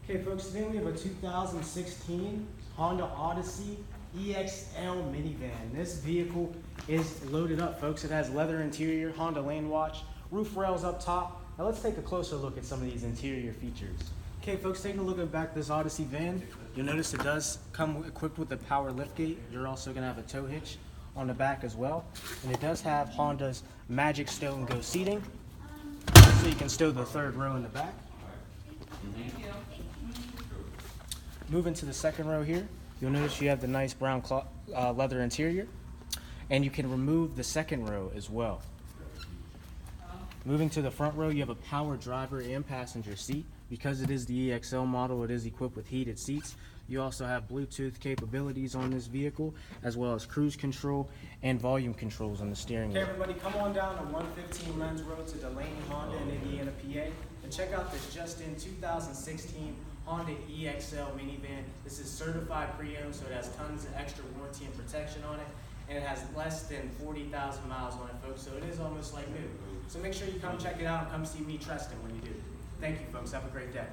Okay folks, today we have a 2016 Honda Odyssey EXL minivan. This vehicle is loaded up folks. It has leather interior, Honda lane watch, roof rails up top. Now let's take a closer look at some of these interior features. Okay folks, taking a look at back this Odyssey van, you'll notice it does come equipped with the power liftgate. You're also going to have a tow hitch on the back as well. And it does have Honda's Magic Stow and Go seating, so you can stow the third row in the back. Moving to the second row here, you'll notice you have the nice brown leather interior, and you can remove the second row as well. Moving to the front row, you have a power driver and passenger seat. Because it is the EXL model, it is equipped with heated seats. You also have Bluetooth capabilities on this vehicle, as well as cruise control and volume controls on the steering wheel. Okay everybody, come on down to 115 Lenz Rd to Delaney Honda in Indiana, PA, and check out this just-in 2016 Honda EXL minivan. This is certified pre-owned, so it has tons of extra warranty and protection on it, and it has less than 40,000 miles on it, folks, so it is almost like new. So make sure you come check it out and come see me, Tristan, when you do. Thank you, folks. Have a great day.